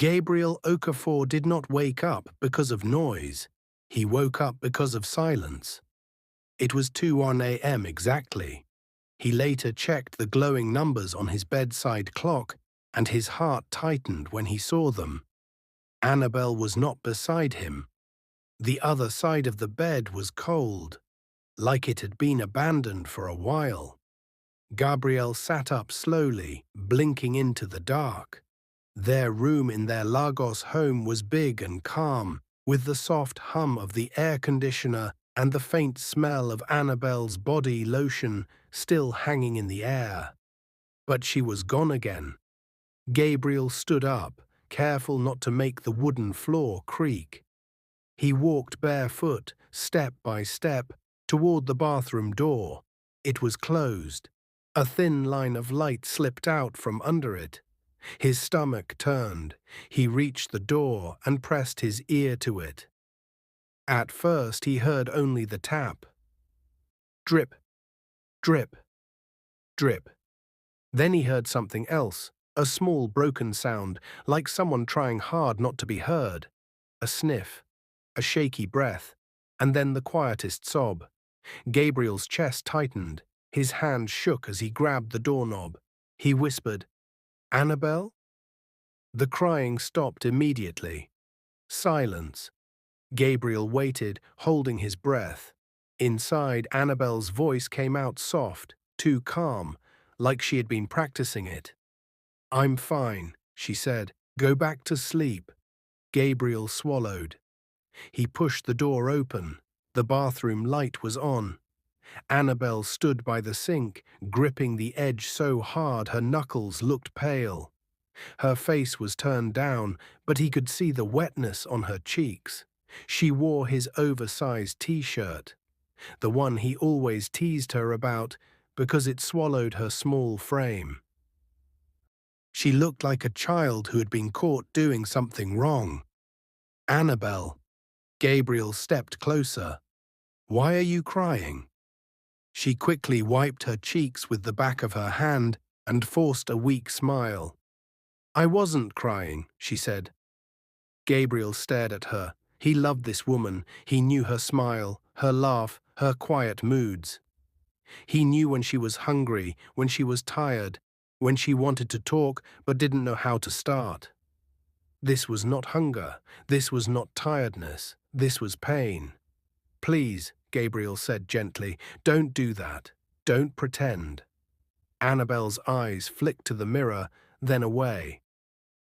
Gabriel Okafor did not wake up because of noise. He woke up because of silence. It was 2 a.m. exactly. He later checked the glowing numbers on his bedside clock, and his heart tightened when he saw them. Annabelle was not beside him. The other side of the bed was cold, like it had been abandoned for a while. Gabriel sat up slowly, blinking into the dark. Their room in their Lagos home was big and calm, with the soft hum of the air conditioner and the faint smell of Annabelle's body lotion still hanging in the air. But she was gone again. Gabriel stood up, careful not to make the wooden floor creak. He walked barefoot, step by step, toward the bathroom door. It was closed. A thin line of light slipped out from under it. His stomach turned. He reached the door and pressed his ear to it. At first he heard only the tap. Drip, drip, drip. Then he heard something else, a small broken sound, like someone trying hard not to be heard. A sniff, a shaky breath, and then the quietest sob. Gabriel's chest tightened. His hand shook as he grabbed the doorknob. He whispered, "Annabelle?" The crying stopped immediately. Silence. Gabriel waited, holding his breath. Inside, Annabelle's voice came out soft, too calm, like she had been practicing it. "I'm fine," she said. "Go back to sleep." Gabriel swallowed. He pushed the door open. The bathroom light was on. Annabelle stood by the sink, gripping the edge so hard her knuckles looked pale. Her face was turned down, but he could see the wetness on her cheeks. She wore his oversized t-shirt, the one he always teased her about because it swallowed her small frame. She looked like a child who had been caught doing something wrong. "Annabelle." Gabriel stepped closer. "Why are you crying?" She quickly wiped her cheeks with the back of her hand and forced a weak smile. "I wasn't crying," she said. Gabriel stared at her. He loved this woman. He knew her smile, her laugh, her quiet moods. He knew when she was hungry, when she was tired, when she wanted to talk but didn't know how to start. This was not hunger. This was not tiredness. This was pain. "Please," Gabriel said gently, "don't do that. Don't pretend." Annabelle's eyes flicked to the mirror, then away.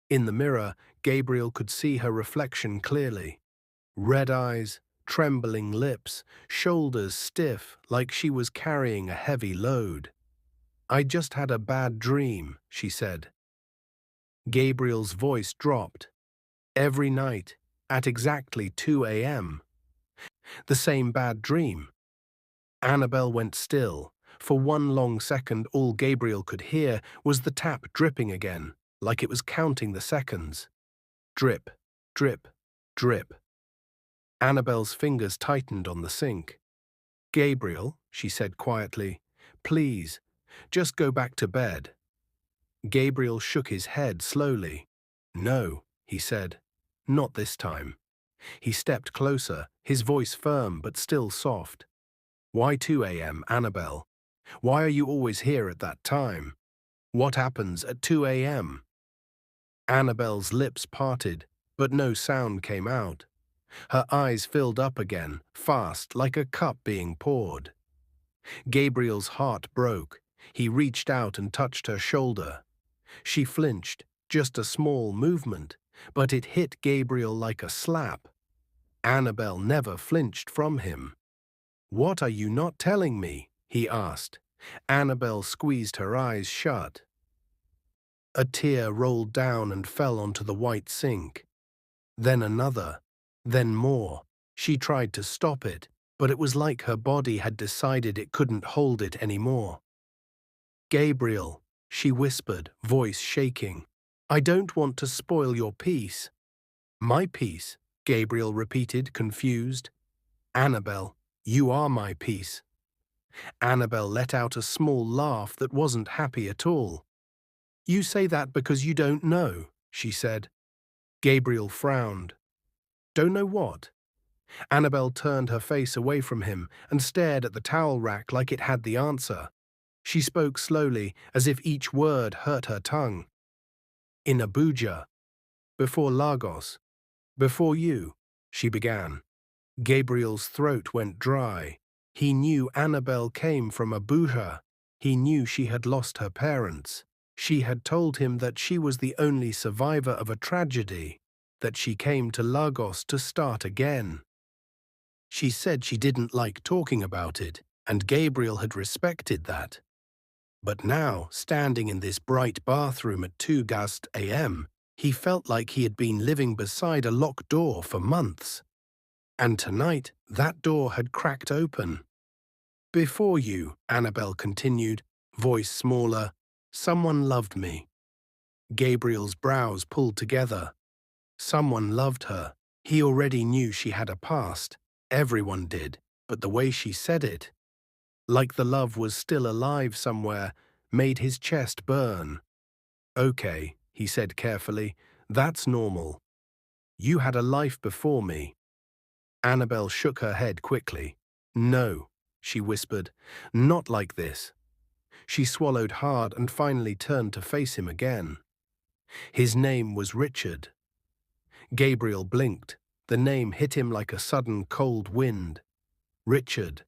In the mirror, Gabriel could see her reflection clearly. Red eyes, trembling lips, shoulders stiff like she was carrying a heavy load. "I just had a bad dream," she said. Gabriel's voice dropped. "Every night, at exactly 2 a.m. The same bad dream." Annabelle went still. For one long second, all Gabriel could hear was the tap dripping again, like it was counting the seconds. Drip, drip, drip. Annabelle's fingers tightened on the sink. "Gabriel," she said quietly, "please, just go back to bed." Gabriel shook his head slowly. "No," he said, "not this time." He stepped closer, his voice firm but still soft. "Why 2 a.m., Annabelle? Why are you always here at that time? What happens at 2 a.m.? Annabelle's lips parted, but no sound came out. Her eyes filled up again, fast, like a cup being poured. Gabriel's heart broke. He reached out and touched her shoulder. She flinched, just a small movement, but it hit Gabriel like a slap. Annabelle never flinched from him. "What are you not telling me?" he asked. Annabelle squeezed her eyes shut. A tear rolled down and fell onto the white sink. Then another, then more. She tried to stop it, but it was like her body had decided it couldn't hold it anymore. "Gabriel," she whispered, voice shaking, "I don't want to spoil your peace." "My peace," Gabriel repeated, confused. "Annabelle, you are my peace." Annabelle let out a small laugh that wasn't happy at all. "You say that because you don't know," she said. Gabriel frowned. Don't know what? Annabelle turned her face away from him and stared at the towel rack like it had the answer. She spoke slowly, as if each word hurt her tongue. In Abuja. Before Lagos. Before you, she began. Gabriel's throat went dry. He knew Annabelle came from Abuja. He knew she had lost her parents. She had told him that she was the only survivor of a tragedy, that she came to Lagos to start again. She said she didn't like talking about it, and Gabriel had respected that. But now, standing in this bright bathroom at 2am, he felt like he had been living beside a locked door for months. And tonight, that door had cracked open. Before you, Annabelle continued, voice smaller, someone loved me. Gabriel's brows pulled together. Someone loved her. He already knew she had a past. Everyone did, but the way she said it, like the love was still alive somewhere, made his chest burn. Okay, he said carefully, that's normal. You had a life before me. Annabelle shook her head quickly. No, she whispered, not like this. She swallowed hard and finally turned to face him again. His name was Richard. Gabriel blinked. The name hit him like a sudden cold wind. Richard.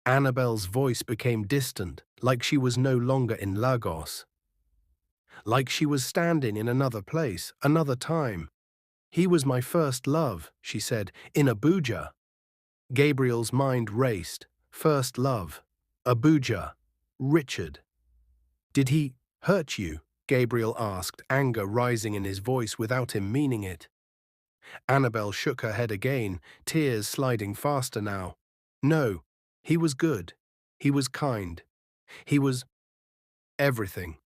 Annabelle's voice became distant, like she was no longer in Lagos. Like she was standing in another place, another time. He was my first love, she said, in Abuja. Gabriel's mind raced. First love. Abuja. Richard. Did he hurt you? Gabriel asked, anger rising in his voice without him meaning it. Annabelle shook her head again, tears sliding faster now. No, he was good. He was kind. He was everything.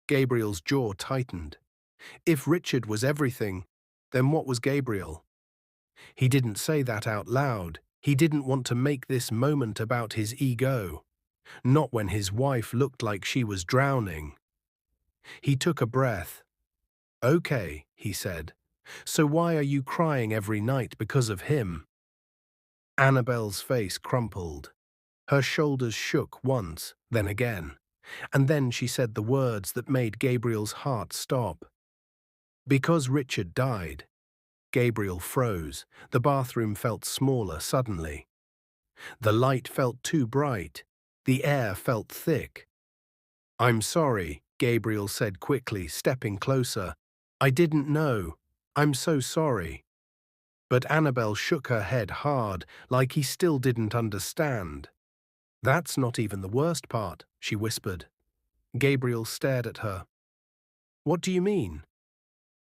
Gabriel's jaw tightened. If Richard was everything, then what was Gabriel? He didn't say that out loud. He didn't want to make this moment about his ego. Not when his wife looked like she was drowning. He took a breath. Okay, he said. So why are you crying every night because of him? Annabelle's face crumpled. Her shoulders shook once, then again. And then she said the words that made Gabriel's heart stop. Because Richard died. Gabriel froze. The bathroom felt smaller suddenly. The light felt too bright. The air felt thick. I'm sorry, Gabriel said quickly, stepping closer. I didn't know. I'm so sorry. But Annabelle shook her head hard, like he still didn't understand. That's not even the worst part, she whispered. Gabriel stared at her. What do you mean?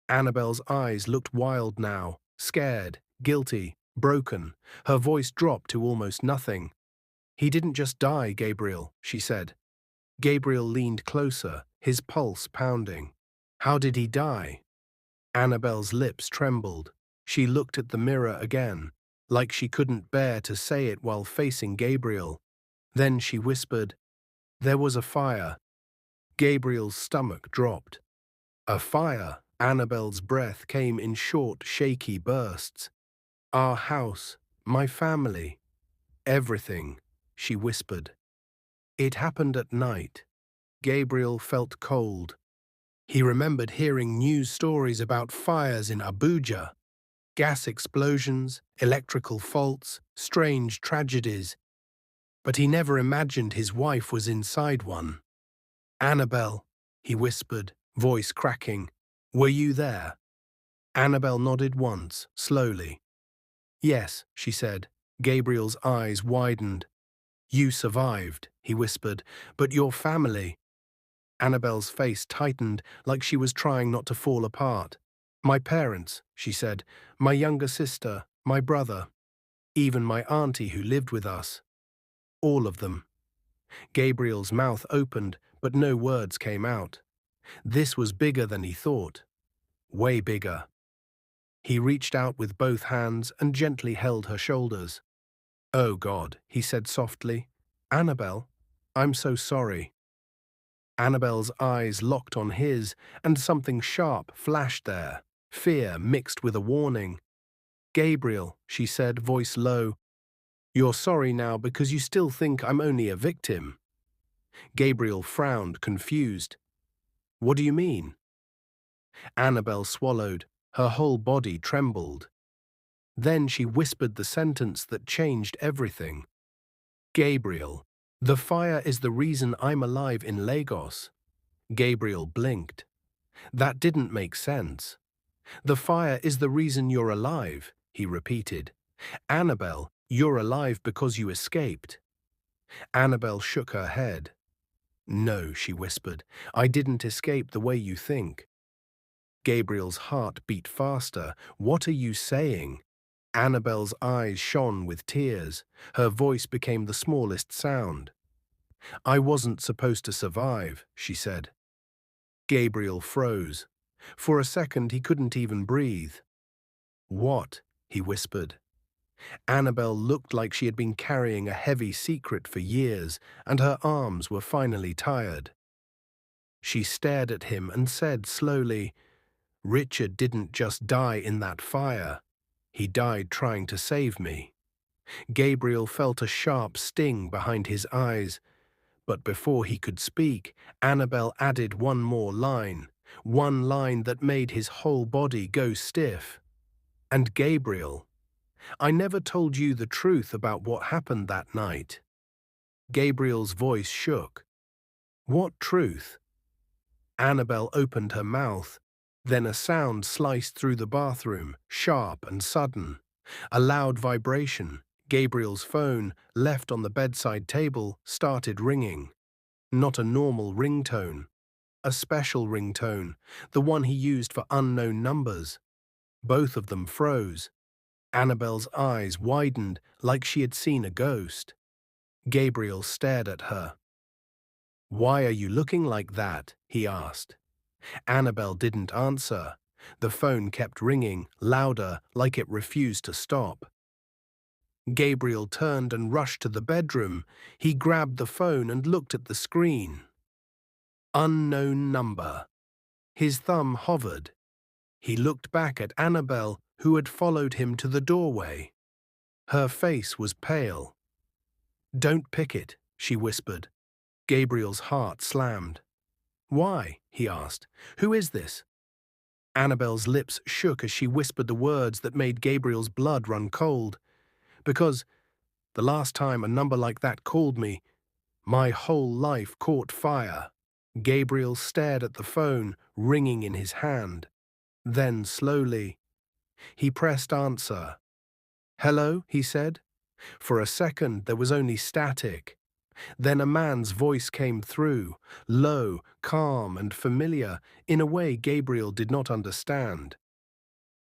Annabelle's eyes looked wild now, scared, guilty, broken. Her voice dropped to almost nothing. He didn't just die, Gabriel, she said. Gabriel leaned closer, his pulse pounding. How did he die? Annabelle's lips trembled. She looked at the mirror again, like she couldn't bear to say it while facing Gabriel. Then she whispered, there was a fire. Gabriel's stomach dropped. A fire. Annabelle's breath came in short, shaky bursts. Our house, my family, everything, she whispered. It happened at night. Gabriel felt cold. He remembered hearing news stories about fires in Abuja, gas explosions, electrical faults, strange tragedies. But he never imagined his wife was inside one. Annabelle, he whispered, voice cracking, were you there? Annabelle nodded once, slowly. Yes, she said. Gabriel's eyes widened. You survived, he whispered, but your family. Annabelle's face tightened like she was trying not to fall apart. My parents, she said, my younger sister, my brother, even my auntie who lived with us. All of them. Gabriel's mouth opened, but no words came out. This was bigger than he thought. Way bigger. He reached out with both hands and gently held her shoulders. Oh God, he said softly. Annabelle, I'm so sorry. Annabelle's eyes locked on his, and something sharp flashed there. fear mixed with a warning. "Gabriel," she said, voice low, "you're sorry now because you still think I'm only a victim." Gabriel frowned, confused. "What do you mean?" Annabelle swallowed. Her whole body trembled. Then she whispered the sentence that changed everything. "Gabriel, the fire is the reason I'm alive in Lagos." Gabriel blinked. That didn't make sense. "The fire is the reason you're alive," he repeated. "Annabelle, you're alive because you escaped." Annabelle shook her head. "No," she whispered, "I didn't escape the way you think." Gabriel's heart beat faster. "What are you saying?" Annabelle's eyes shone with tears. Her voice became the smallest sound. "I wasn't supposed to survive," she said. Gabriel froze. For a second he couldn't even breathe. "What?" he whispered. Annabelle looked like she had been carrying a heavy secret for years, and her arms were finally tired. She stared at him and said slowly, "Richard didn't just die in that fire. He died trying to save me." Gabriel felt a sharp sting behind his eyes, but before he could speak, Annabelle added one more line, one line that made his whole body go stiff. "And Gabriel, I never told you the truth about what happened that night." Gabriel's voice shook. "What truth?" Annabelle opened her mouth. Then a sound sliced through the bathroom, sharp and sudden. A loud vibration. Gabriel's phone, left on the bedside table, started ringing. Not a normal ringtone. A special ringtone, the one he used for unknown numbers. Both of them froze. Annabelle's eyes widened like she had seen a ghost. Gabriel stared at her. "Why are you looking like that?" he asked. Annabelle didn't answer. The phone kept ringing, louder, like it refused to stop. Gabriel turned and rushed to the bedroom. He grabbed the phone and looked at the screen. Unknown number. His thumb hovered. He looked back at Annabelle, who had followed him to the doorway. Her face was pale. "Don't pick it," she whispered. Gabriel's heart slammed. "Why?" he asked. "Who is this?" Annabelle's lips shook as she whispered the words that made Gabriel's blood run cold. "Because the last time a number like that called me, my whole life caught fire." Gabriel stared at the phone, ringing in his hand. Then, slowly, he pressed answer. "Hello," he said. For a second, there was only static. Then a man's voice came through, low, calm, and familiar, in a way Gabriel did not understand.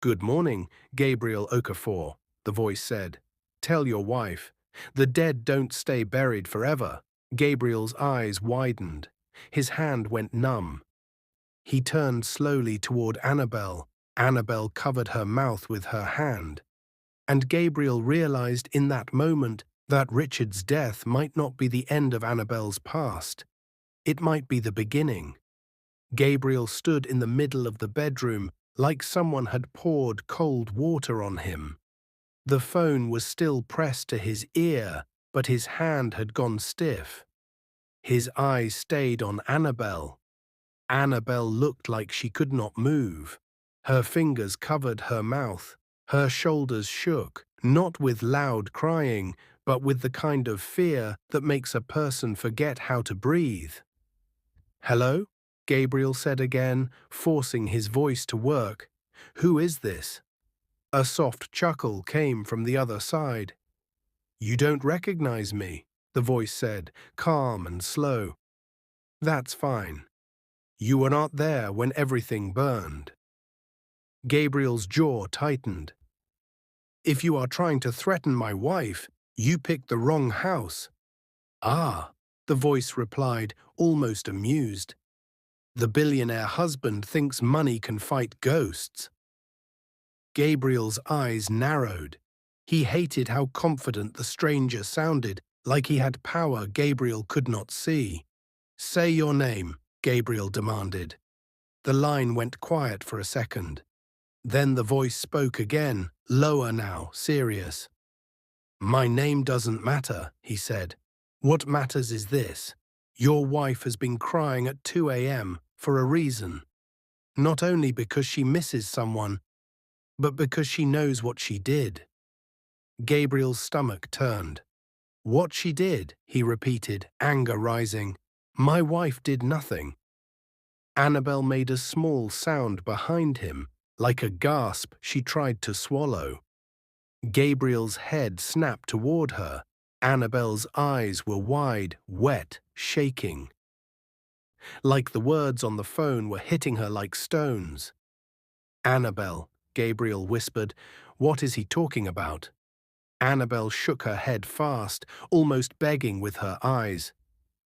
"Good morning, Gabriel Okafor," the voice said. "Tell your wife. The dead don't stay buried forever." Gabriel's eyes widened. His hand went numb. He turned slowly toward Annabelle. Annabelle covered her mouth with her hand. And Gabriel realized in that moment that Richard's death might not be the end of Annabelle's past. It might be the beginning. Gabriel stood in the middle of the bedroom like someone had poured cold water on him. The phone was still pressed to his ear, but his hand had gone stiff. His eyes stayed on Annabelle. Annabelle looked like she could not move. Her fingers covered her mouth. Her shoulders shook, not with loud crying, but with the kind of fear that makes a person forget how to breathe. "Hello?" Gabriel said again, forcing his voice to work. "Who is this?" A soft chuckle came from the other side. "You don't recognize me," the voice said, calm and slow. "That's fine. You were not there when everything burned." Gabriel's jaw tightened. "If you are trying to threaten my wife, you picked the wrong house." "Ah," the voice replied, almost amused. "The billionaire husband thinks money can fight ghosts." Gabriel's eyes narrowed. He hated how confident the stranger sounded, like he had power Gabriel could not see. "Say your name," Gabriel demanded. The line went quiet for a second. Then the voice spoke again, lower now, serious. "My name doesn't matter," he said. "What matters is this. Your wife has been crying at 2 a.m. for a reason. Not only because she misses someone, but because she knows what she did." Gabriel's stomach turned. "What she did," he repeated, anger rising. "My wife did nothing." Annabelle made a small sound behind him, like a gasp she tried to swallow. Gabriel's head snapped toward her. Annabelle's eyes were wide, wet, shaking. Like the words on the phone were hitting her like stones. "Annabelle," Gabriel whispered, "what is he talking about?" Annabelle shook her head fast, almost begging with her eyes.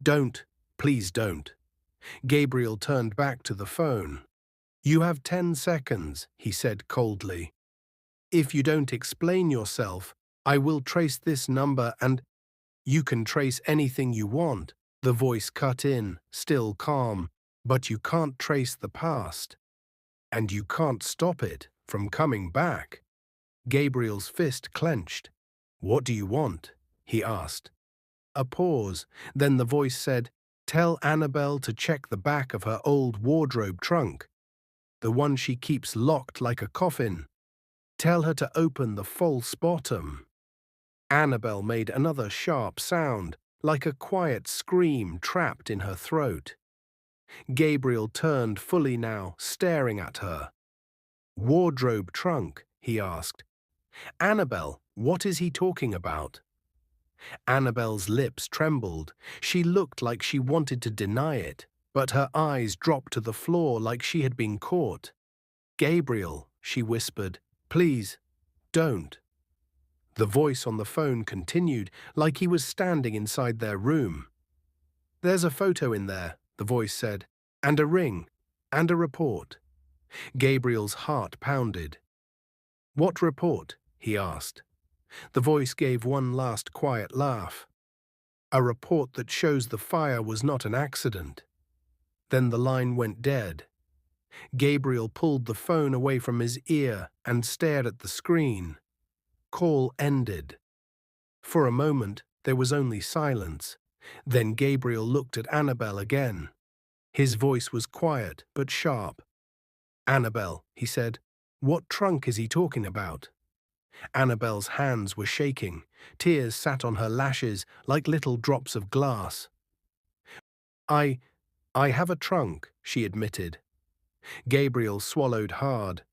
"Don't, please don't." Gabriel turned back to the phone. "You have 10 seconds, he said coldly. "If you don't explain yourself, I will trace this number and—" "You can trace anything you want," the voice cut in, still calm, "but you can't trace the past. And you can't stop it from coming back." Gabriel's fist clenched. "What do you want?" he asked. A pause, then the voice said, "Tell Annabelle to check the back of her old wardrobe trunk, the one she keeps locked like a coffin. Tell her to open the false bottom." Annabelle made another sharp sound, like a quiet scream trapped in her throat. Gabriel turned fully now, staring at her. "Wardrobe trunk?" he asked. "Annabelle, what is he talking about?" Annabelle's lips trembled. She looked like she wanted to deny it, but her eyes dropped to the floor like she had been caught. "Gabriel," she whispered, "please, don't." The voice on the phone continued, like he was standing inside their room. "There's a photo in there," the voice said, "and a ring, and a report." Gabriel's heart pounded. "What report?" he asked. The voice gave one last quiet laugh. "A report that shows the fire was not an accident." Then the line went dead. Gabriel pulled the phone away from his ear and stared at the screen. Call ended. For a moment, there was only silence. Then Gabriel looked at Annabelle again. His voice was quiet but sharp. "Annabelle," he said, "what trunk is he talking about?" Annabelle's hands were shaking. Tears sat on her lashes like little drops of glass. I have a trunk," she admitted. Gabriel swallowed hard.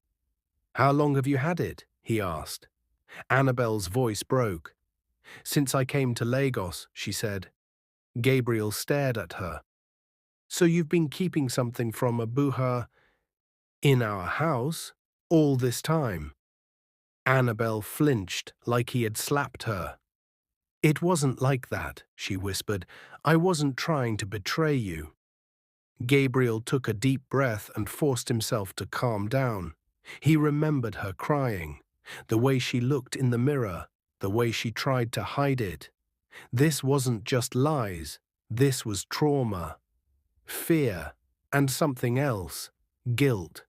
"How long have you had it?" he asked. Annabelle's voice broke. "Since I came to Lagos," she said. Gabriel stared at her. "So you've been keeping something from Abuja in our house all this time?" Annabelle flinched like he had slapped her. "It wasn't like that," she whispered. "I wasn't trying to betray you." Gabriel took a deep breath and forced himself to calm down. He remembered her crying, the way she looked in the mirror, the way she tried to hide it. This wasn't just lies. This was trauma, fear, and something else, guilt.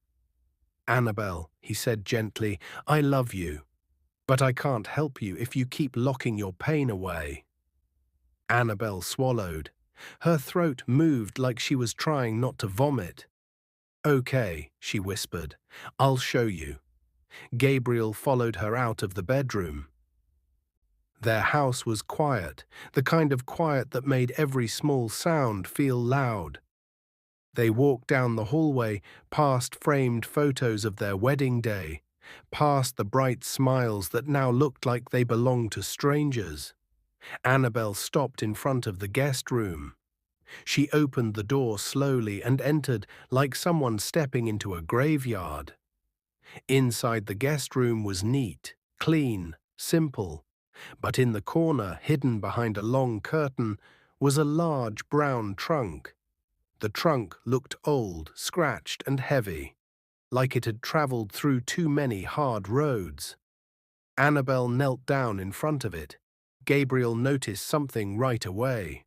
"Annabelle," he said gently, "I love you, but I can't help you if you keep locking your pain away." Annabelle swallowed. Her throat moved like she was trying not to vomit. "Okay," she whispered, "I'll show you." Gabriel followed her out of the bedroom. Their house was quiet, the kind of quiet that made every small sound feel loud. They walked down the hallway, past framed photos of their wedding day, past the bright smiles that now looked like they belonged to strangers. Annabelle stopped in front of the guest room. She opened the door slowly and entered like someone stepping into a graveyard. Inside the guest room was neat, clean, simple, but in the corner, hidden behind a long curtain, was a large brown trunk. The trunk looked old, scratched and heavy, like it had traveled through too many hard roads. Annabelle knelt down in front of it. Gabriel noticed something right away.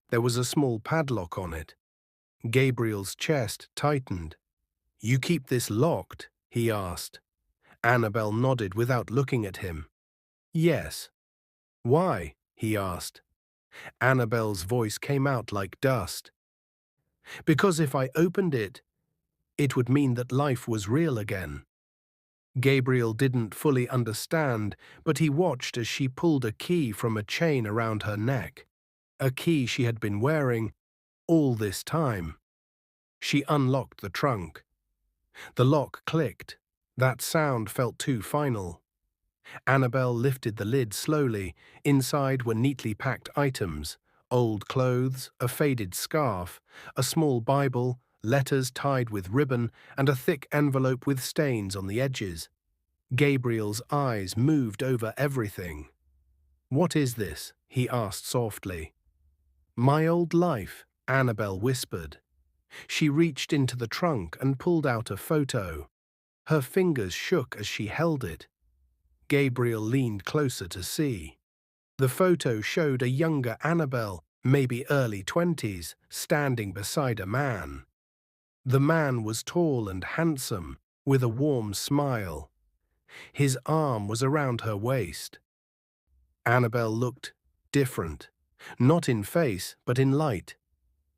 There was a small padlock on it. Gabriel's chest tightened. "You keep this locked?" he asked. Annabelle nodded without looking at him. Yes. Why? He asked. Annabelle's voice came out like dust. Because if I opened it, it would mean that life was real again. Gabriel didn't fully understand, but he watched as she pulled a key from a chain around her neck, a key she had been wearing all this time. She unlocked the trunk. The lock clicked. That sound felt too final. Annabelle lifted the lid slowly. Inside were neatly packed items: old clothes, a faded scarf, a small Bible, letters tied with ribbon, and a thick envelope with stains on the edges. Gabriel's eyes moved over everything. "What is this?" he asked softly. "My old life," Annabelle whispered. She reached into the trunk and pulled out a photo. Her fingers shook as she held it. Gabriel leaned closer to see. The photo showed a younger Annabelle, maybe early 20s, standing beside a man. The man was tall and handsome, with a warm smile. His arm was around her waist. Annabelle looked different, not in face, but in light.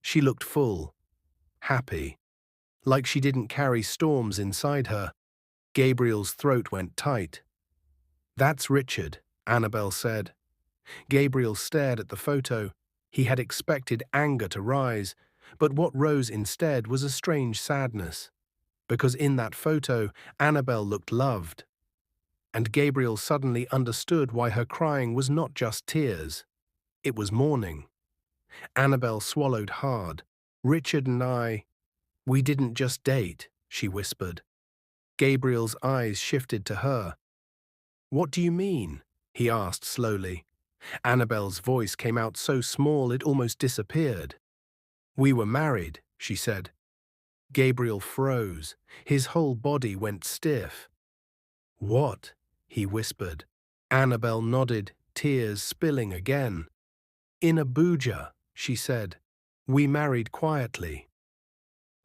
She looked full, happy, like she didn't carry storms inside her. Gabriel's throat went tight. "That's Richard," Annabelle said. Gabriel stared at the photo. He had expected anger to rise, but what rose instead was a strange sadness, because in that photo, Annabelle looked loved. And Gabriel suddenly understood why her crying was not just tears. It was mourning. Annabelle swallowed hard. "Richard and we didn't just date," she whispered. Gabriel's eyes shifted to her. "What do you mean?" he asked slowly. Annabelle's voice came out so small it almost disappeared. "We were married," she said. Gabriel froze. His whole body went stiff. "What?" he whispered. Annabelle nodded, tears spilling again. "In Abuja," she said. "We married quietly.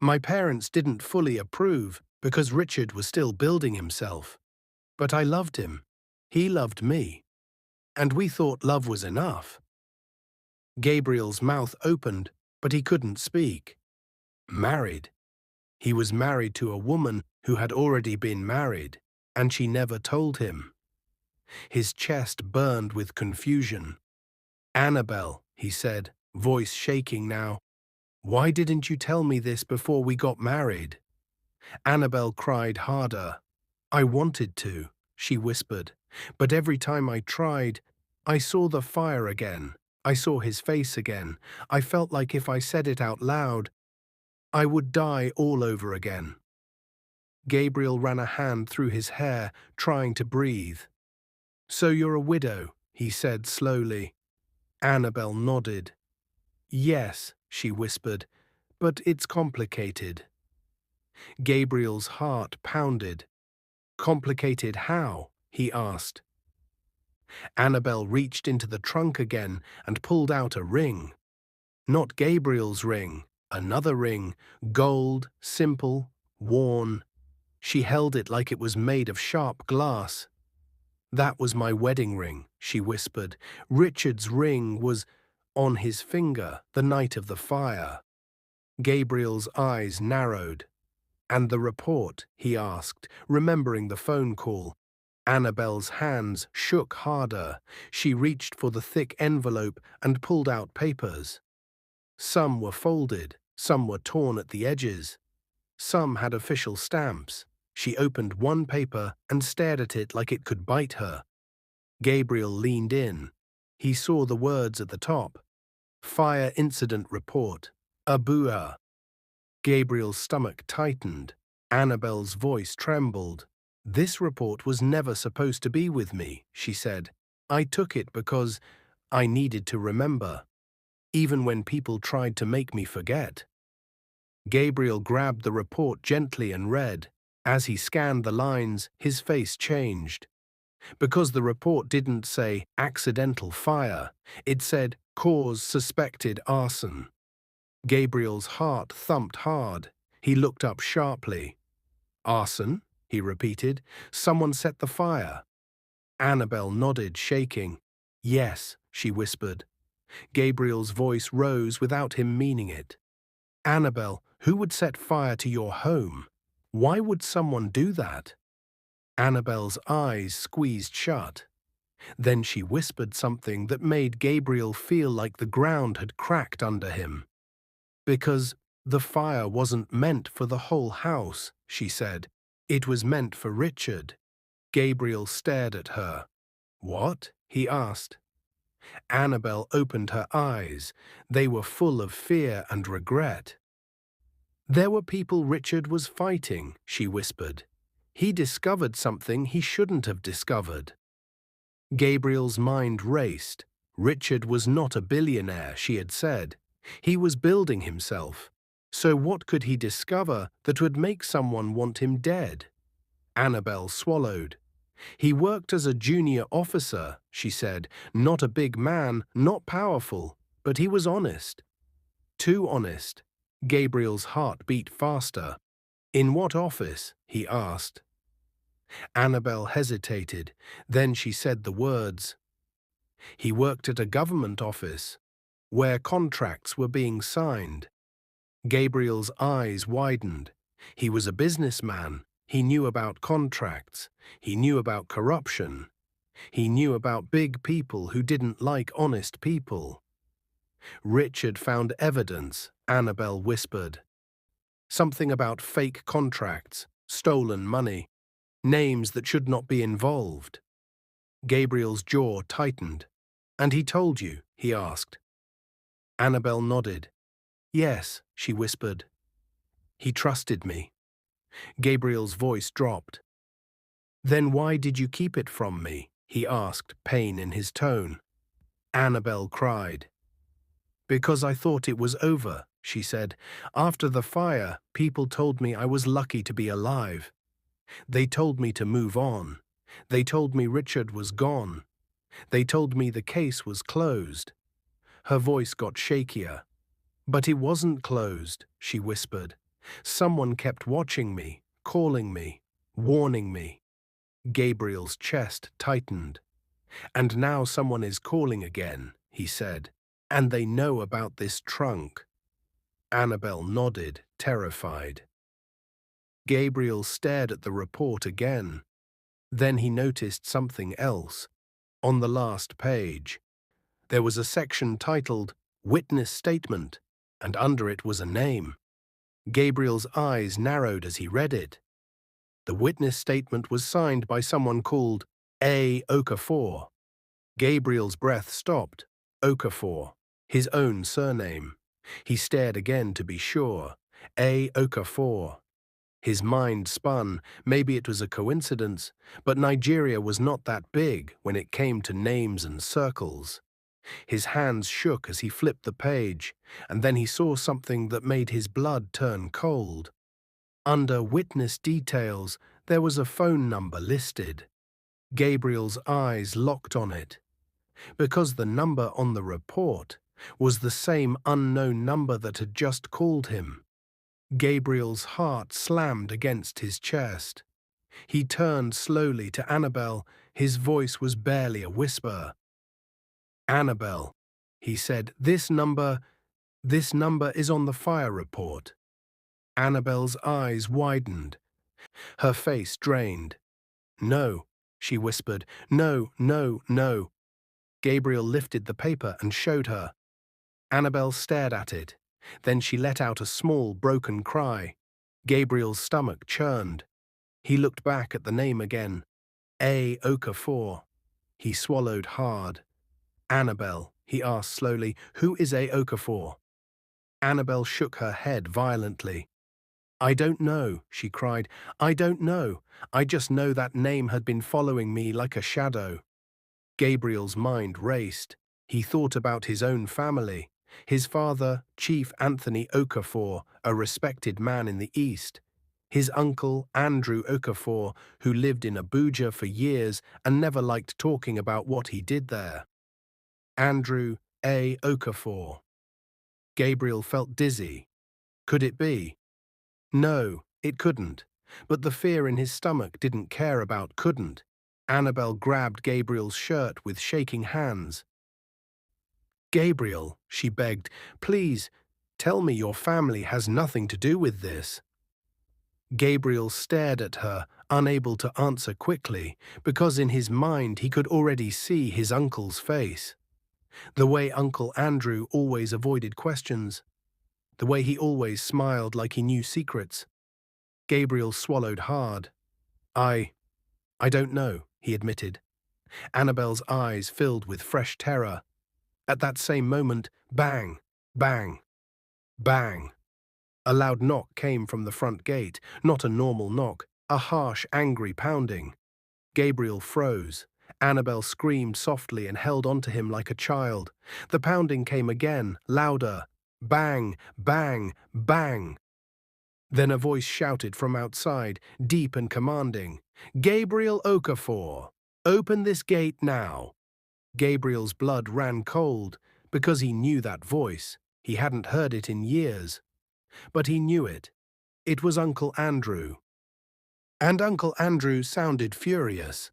My parents didn't fully approve because Richard was still building himself. But I loved him. He loved me. And we thought love was enough." Gabriel's mouth opened, but he couldn't speak. Married. He was married to a woman who had already been married, and she never told him. His chest burned with confusion. "Annabelle," he said, voice shaking now, "why didn't you tell me this before we got married?" Annabelle cried harder. "I wanted to," she whispered, "but every time I tried, I saw the fire again. I saw his face again. I felt like if I said it out loud, I would die all over again." Gabriel ran a hand through his hair, trying to breathe. "So you're a widow," he said slowly. Annabelle nodded. "Yes," she whispered, "but it's complicated." Gabriel's heart pounded. "Complicated how?" he asked. Annabelle reached into the trunk again and pulled out a ring. Not Gabriel's ring, another ring, gold, simple, worn. She held it like it was made of sharp glass. "That was my wedding ring," she whispered. "Richard's ring was on his finger the night of the fire." Gabriel's eyes narrowed. "And the report?" he asked, remembering the phone call. Annabelle's hands shook harder. She reached for the thick envelope and pulled out papers. Some were folded, some were torn at the edges. Some had official stamps. She opened one paper and stared at it like it could bite her. Gabriel leaned in. He saw the words at the top. "Fire Incident Report, Abuja." Gabriel's stomach tightened. Annabelle's voice trembled. "This report was never supposed to be with me," she said. "I took it because I needed to remember, even when people tried to make me forget." Gabriel grabbed the report gently and read. As he scanned the lines, his face changed. Because the report didn't say accidental fire, it said cause suspected arson. Gabriel's heart thumped hard. He looked up sharply. "Arson?" he repeated. Someone set the fire. Annabelle nodded, shaking. Yes, she whispered. Gabriel's voice rose without him meaning it. Annabelle, who would set fire to your home? Why would someone do that? Annabelle's eyes squeezed shut. Then she whispered something that made Gabriel feel like the ground had cracked under him. Because the fire wasn't meant for the whole house, she said. It was meant for Richard. Gabriel stared at her. What? He asked. Annabelle opened her eyes. They were full of fear and regret. There were people Richard was fighting, she whispered. He discovered something he shouldn't have discovered. Gabriel's mind raced. Richard was not a billionaire, she had said. He was building himself. So what could he discover that would make someone want him dead? Annabelle swallowed. He worked as a junior officer, she said. Not a big man, not powerful, but he was honest. Too honest. Gabriel's heart beat faster. In what office? He asked. Annabelle hesitated. Then she said the words. He worked at a government office, where contracts were being signed. Gabriel's eyes widened. He was a businessman. He knew about contracts. He knew about corruption. He knew about big people who didn't like honest people. Richard found evidence, Annabelle whispered. Something about fake contracts, stolen money, names that should not be involved. Gabriel's jaw tightened. And he told you? He asked. Annabelle nodded. Yes, she whispered. He trusted me. Gabriel's voice dropped. Then why did you keep it from me? He asked, pain in his tone. Annabelle cried. Because I thought it was over, she said. After the fire, people told me I was lucky to be alive. They told me to move on. They told me Richard was gone. They told me the case was closed. Her voice got shakier. But it wasn't closed, she whispered. Someone kept watching me, calling me, warning me. Gabriel's chest tightened. And now someone is calling again, he said. And they know about this trunk. Annabelle nodded, terrified. Gabriel stared at the report again. Then he noticed something else. On the last page, there was a section titled Witness Statement, and under it was a name. Gabriel's eyes narrowed as he read it. The witness statement was signed by someone called A. Okafor. Gabriel's breath stopped. Okafor, his own surname. He stared again to be sure. A. Okafor. His mind spun. Maybe it was a coincidence, but Nigeria was not that big when it came to names and circles. His hands shook as he flipped the page, and then he saw something that made his blood turn cold. Under witness details, there was a phone number listed. Gabriel's eyes locked on it. Because the number on the report was the same unknown number that had just called him. Gabriel's heart slammed against his chest. He turned slowly to Annabelle. His voice was barely a whisper. Annabelle, he said, this number is on the fire report. Annabelle's eyes widened. Her face drained. No, she whispered. No, no, no. Gabriel lifted the paper and showed her. Annabelle stared at it. Then she let out a small, broken cry. Gabriel's stomach churned. He looked back at the name again. A. Okafor. He swallowed hard. Annabelle, he asked slowly, who is A. Okafor? Annabelle shook her head violently. I don't know, she cried. I don't know. I just know that name had been following me like a shadow. Gabriel's mind raced. He thought about his own family. His father, Chief Anthony Okafor, a respected man in the East. His uncle, Andrew Okafor, who lived in Abuja for years and never liked talking about what he did there. Andrew A. Okafor. Gabriel felt dizzy. Could it be? No, it couldn't. But the fear in his stomach didn't care about couldn't. Annabelle grabbed Gabriel's shirt with shaking hands. "Gabriel," she begged, "please, tell me your family has nothing to do with this." Gabriel stared at her, unable to answer quickly, because in his mind he could already see his uncle's face. The way Uncle Andrew always avoided questions. The way he always smiled like he knew secrets. Gabriel swallowed hard. I don't know," he admitted. Annabelle's eyes filled with fresh terror. At that same moment, bang, bang, bang. A loud knock came from the front gate, not a normal knock, a harsh, angry pounding. Gabriel froze. Annabelle screamed softly and held onto him like a child. The pounding came again, louder. Bang, bang, bang. Then a voice shouted from outside, deep and commanding, "Gabriel Okafor, open this gate now." Gabriel's blood ran cold, because he knew that voice. He hadn't heard it in years. But he knew it. It was Uncle Andrew. And Uncle Andrew sounded furious.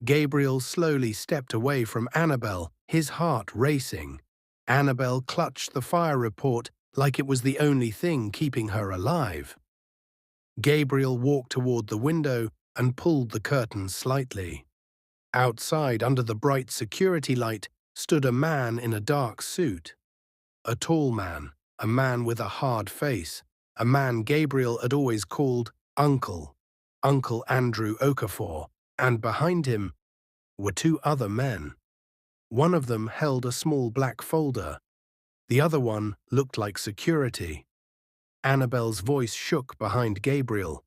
Gabriel slowly stepped away from Annabelle, his heart racing. Annabelle clutched the fire report like it was the only thing keeping her alive. Gabriel walked toward the window and pulled the curtains slightly. Outside, under the bright security light, stood a man in a dark suit. A tall man, a man with a hard face, a man Gabriel had always called Uncle, Uncle Andrew Okafor, and behind him were two other men. One of them held a small black folder. The other one looked like security. Annabelle's voice shook behind Gabriel.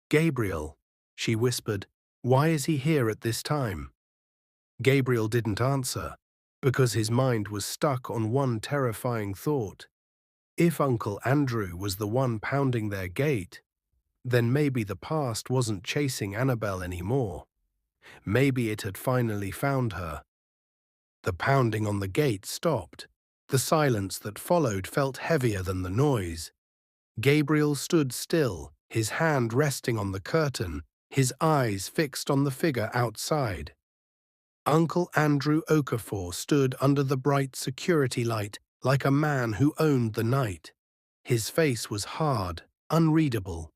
"Gabriel," she whispered, "why is he here at this time?" Gabriel didn't answer, because his mind was stuck on one terrifying thought. If Uncle Andrew was the one pounding their gate, then maybe the past wasn't chasing Annabelle anymore. Maybe it had finally found her. The pounding on the gate stopped. The silence that followed felt heavier than the noise. Gabriel stood still, his hand resting on the curtain, his eyes fixed on the figure outside. Uncle Andrew Okafor stood under the bright security light like a man who owned the night. His face was hard, unreadable.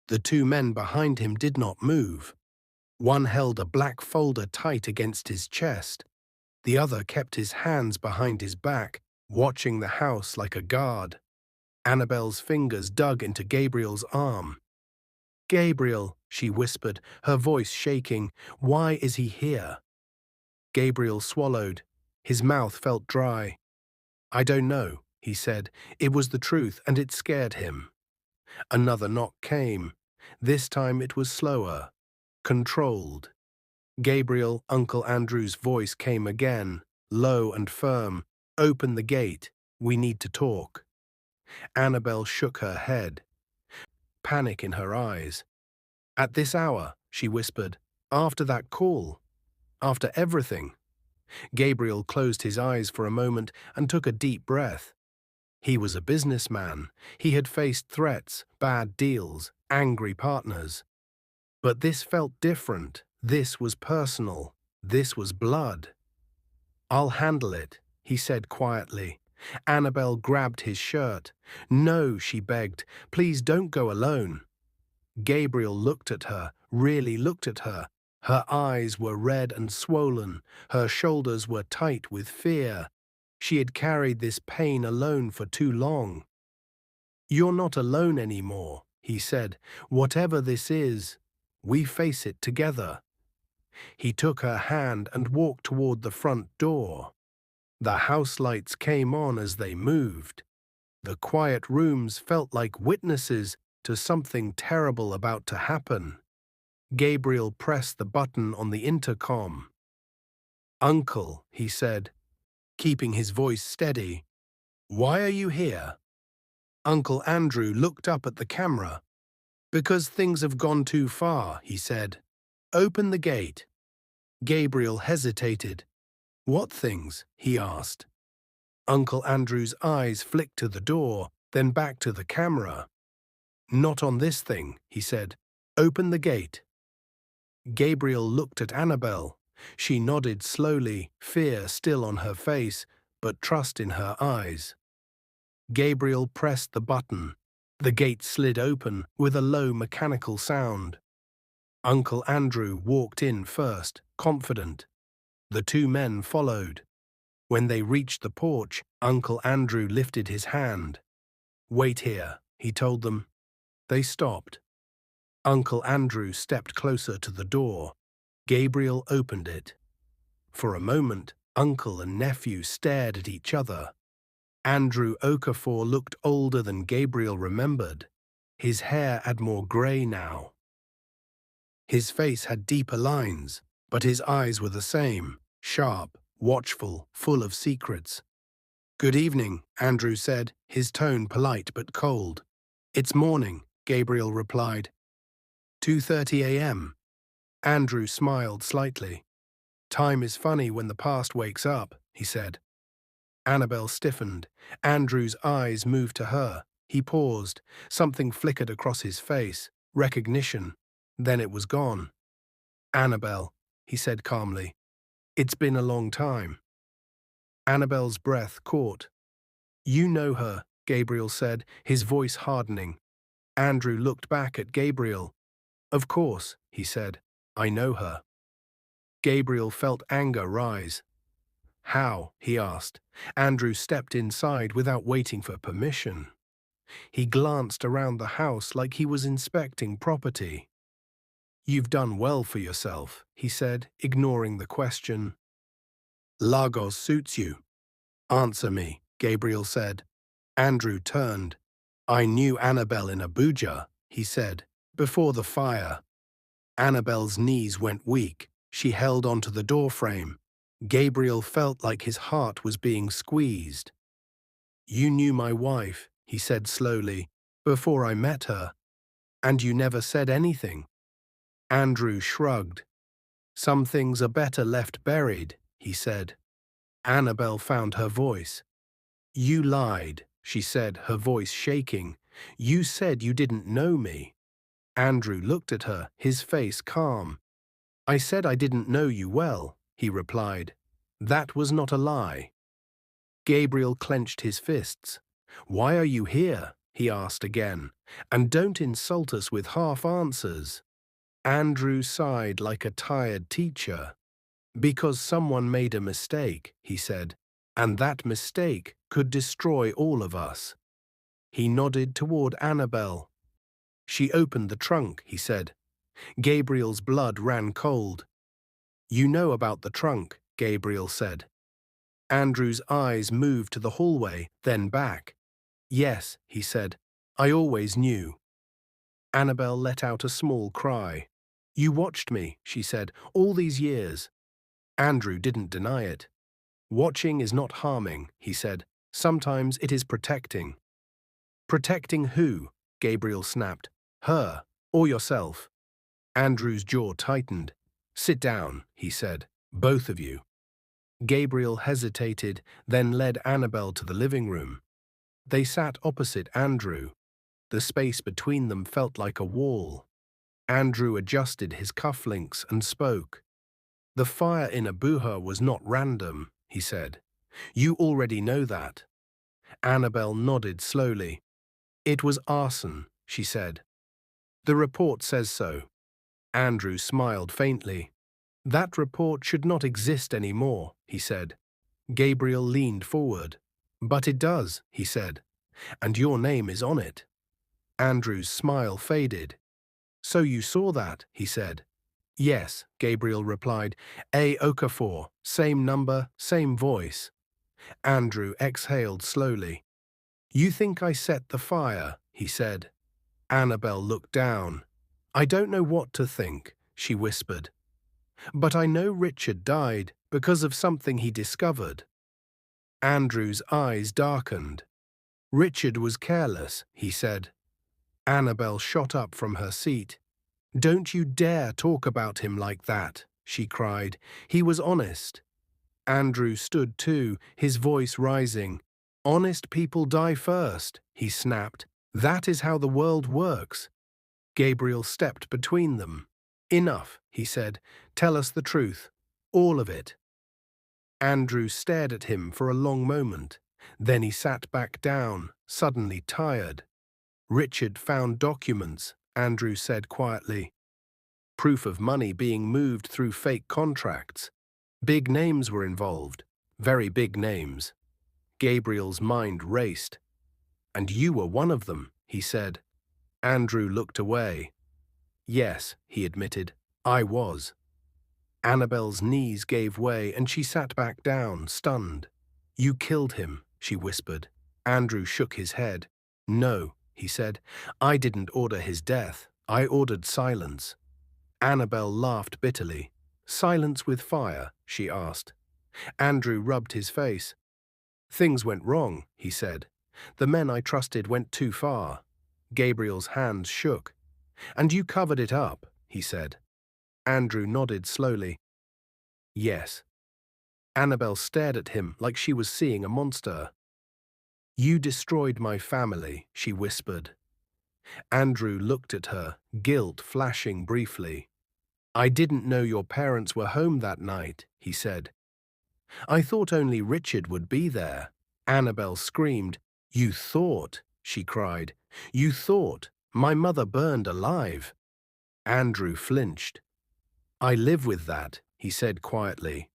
The two men behind him did not move. One held a black folder tight against his chest. The other kept his hands behind his back, watching the house like a guard. Annabelle's fingers dug into Gabriel's arm. "Gabriel," she whispered, her voice shaking, "why is he here?" Gabriel swallowed. His mouth felt dry. "I don't know," he said. It was the truth, and it scared him. Another knock came. This time it was slower, controlled. Gabriel, Uncle Andrew's voice came again, low and firm. "Open the gate. We need to talk." Annabelle shook her head, panic in her eyes. "At this hour," she whispered, "after that call, after everything." Gabriel closed his eyes for a moment and took a deep breath. He was a businessman. He had faced threats, bad deals, angry partners. But this felt different. This was personal. This was blood. "I'll handle it," he said quietly. Annabelle grabbed his shirt. "No," she begged. "Please don't go alone." Gabriel looked at her, really looked at her. Her eyes were red and swollen. Her shoulders were tight with fear. She had carried this pain alone for too long. "You're not alone anymore," he said. "Whatever this is, we face it together." He took her hand and walked toward the front door. The house lights came on as they moved. The quiet rooms felt like witnesses to something terrible about to happen. Gabriel pressed the button on the intercom. "Uncle," he said, keeping his voice steady, "why are you here?" Uncle Andrew looked up at the camera. "Because things have gone too far," he said. "Open the gate." Gabriel hesitated. "What things?" he asked. Uncle Andrew's eyes flicked to the door, then back to the camera. "Not on this thing," he said. Open the gate. Gabriel looked at Annabelle. She nodded slowly, fear still on her face, but trust in her eyes. Gabriel pressed the button. The gate slid open with a low mechanical sound. Uncle Andrew walked in first, confident. The two men followed. When they reached the porch, Uncle Andrew lifted his hand. "Wait here," he told them. They stopped. Uncle Andrew stepped closer to the door. Gabriel opened it. For a moment, uncle and nephew stared at each other. Andrew Okafor looked older than Gabriel remembered. His hair had more grey now. His face had deeper lines, but his eyes were the same, sharp, watchful, full of secrets. "Good evening," Andrew said, his tone polite but cold. "It's morning," Gabriel replied. 2:30 a.m. Andrew smiled slightly. "Time is funny when the past wakes up," he said. Annabelle stiffened. Andrew's eyes moved to her. He paused. Something flickered across his face. Recognition. Then it was gone. "Annabelle," he said calmly. "It's been a long time." Annabelle's breath caught. "You know her," Gabriel said, his voice hardening. Andrew looked back at Gabriel. "Of course," he said. "I know her." Gabriel felt anger rise. "How?" he asked. Andrew stepped inside without waiting for permission. He glanced around the house like he was inspecting property. "You've done well for yourself," he said, ignoring the question. "Lagos suits you." "Answer me," Gabriel said. Andrew turned. "I knew Annabelle in Abuja," he said, "before the fire." Annabelle's knees went weak. She held onto the doorframe. Gabriel felt like his heart was being squeezed. "You knew my wife," he said slowly, "before I met her. And you never said anything." Andrew shrugged. "Some things are better left buried," he said. Annabelle found her voice. "You lied," she said, her voice shaking. "You said you didn't know me." Andrew looked at her, his face calm. "I said I didn't know you well," he replied. "That was not a lie." Gabriel clenched his fists. "Why are you here?" he asked again. "And don't insult us with half answers." Andrew sighed like a tired teacher. "Because someone made a mistake," he said, "and that mistake could destroy all of us." He nodded toward Annabelle. "She opened the trunk," he said. Gabriel's blood ran cold. "You know about the trunk," Gabriel said. Andrew's eyes moved to the hallway, then back. "Yes," he said. "I always knew." Annabelle let out a small cry. "You watched me," she said, "all these years." Andrew didn't deny it. "Watching is not harming," he said. "Sometimes it is protecting." "Protecting who?" Gabriel snapped. "Her, or yourself?" Andrew's jaw tightened. "Sit down," he said. "Both of you." Gabriel hesitated, then led Annabelle to the living room. They sat opposite Andrew. The space between them felt like a wall. Andrew adjusted his cufflinks and spoke. "The fire in Abuja was not random," he said. "You already know that." Annabelle nodded slowly. "It was arson," she said. "The report says so." Andrew smiled faintly. "That report should not exist anymore," he said. Gabriel leaned forward. "But it does," he said. "And your name is on it." Andrew's smile faded. "So you saw that," he said. "Yes," Gabriel replied. "A. Okafor, same number, same voice." Andrew exhaled slowly. "You think I set the fire," he said. Annabelle looked down. "I don't know what to think," she whispered. "But I know Richard died because of something he discovered." Andrew's eyes darkened. "Richard was careless," he said. Annabelle shot up from her seat. "Don't you dare talk about him like that," she cried. "He was honest." Andrew stood too, his voice rising. "Honest people die first," he snapped. "That is how the world works." Gabriel stepped between them. "Enough," he said. "Tell us the truth. All of it." Andrew stared at him for a long moment. Then he sat back down, suddenly tired. "Richard found documents," Andrew said quietly. "Proof of money being moved through fake contracts. Big names were involved. Very big names." Gabriel's mind raced. "And you were one of them," he said. Andrew looked away. "Yes," he admitted, "I was." Annabelle's knees gave way and she sat back down, stunned. "You killed him," she whispered. Andrew shook his head. "No," he said. "I didn't order his death. I ordered silence." Annabelle laughed bitterly. "Silence with fire?" she asked. Andrew rubbed his face. "Things went wrong," he said. "The men I trusted went too far." Gabriel's hands shook. "And you covered it up," he said. Andrew nodded slowly. "Yes." Annabelle stared at him like she was seeing a monster. "You destroyed my family," she whispered. Andrew looked at her, guilt flashing briefly. "I didn't know your parents were home that night," he said. "I thought only Richard would be there." Annabelle screamed. "You thought," she cried. "You thought. My mother burned alive." Andrew flinched. "I live with that," he said quietly.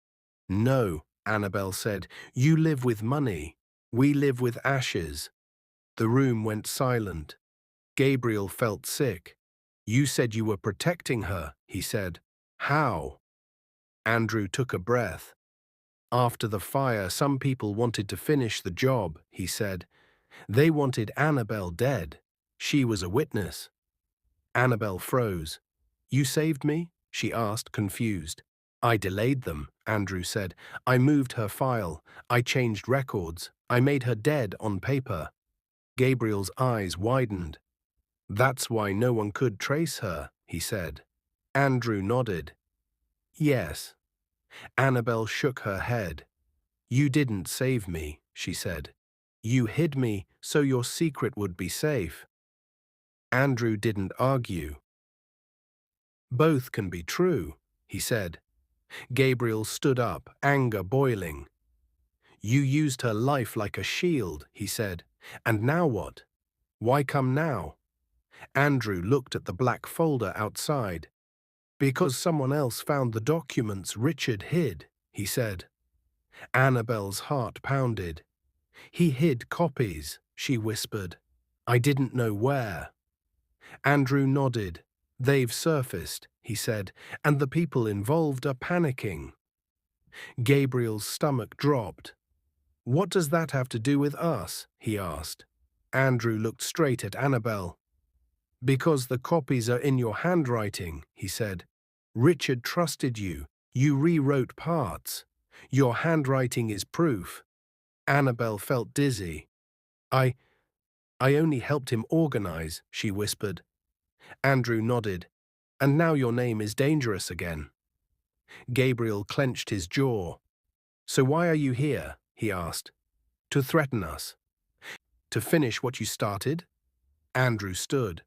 "No," Annabelle said. "You live with money. We live with ashes." The room went silent. Gabriel felt sick. "You said you were protecting her," he said. "How?" Andrew took a breath. "After the fire, some people wanted to finish the job," he said. "They wanted Annabelle dead. She was a witness." Annabelle froze. "You saved me?" she asked, confused. "I delayed them," Andrew said. "I moved her file. I changed records. I made her dead on paper." Gabriel's eyes widened. "That's why no one could trace her," he said. Andrew nodded. "Yes." Annabelle shook her head. "You didn't save me," she said. "You hid me so your secret would be safe." Andrew didn't argue. "Both can be true," he said. Gabriel stood up, anger boiling. "You used her life like a shield," he said. "And now what? Why come now?" Andrew looked at the black folder outside. "Because someone else found the documents Richard hid," he said. Annabelle's heart pounded. "He hid copies," she whispered. "I didn't know where." Andrew nodded. "They've surfaced," he said, "and the people involved are panicking." Gabriel's stomach dropped. "What does that have to do with us?" he asked. Andrew looked straight at Annabelle. "Because the copies are in your handwriting," he said. "Richard trusted you. You rewrote parts. Your handwriting is proof." Annabelle felt dizzy. I only helped him organize," she whispered. Andrew nodded. "And now your name is dangerous again." Gabriel clenched his jaw. "So why are you here?" he asked. "To threaten us. To finish what you started?" Andrew stood.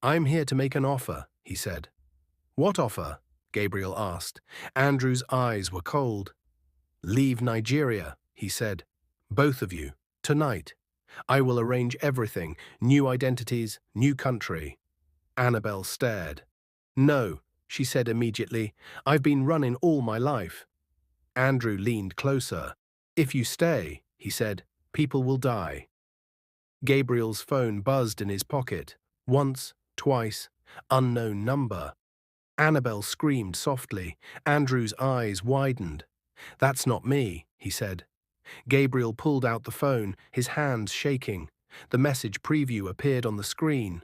"I'm here to make an offer," he said. "What offer?" Gabriel asked. Andrew's eyes were cold. "Leave Nigeria," he said. "Both of you. Tonight. I will arrange everything. New identities, new country." Annabelle stared. "No," she said immediately. "I've been running all my life." Andrew leaned closer. "If you stay," he said, "people will die." Gabriel's phone buzzed in his pocket. Once, twice, unknown number. Annabelle screamed softly. Andrew's eyes widened. "That's not me," he said. Gabriel pulled out the phone, his hands shaking. The message preview appeared on the screen.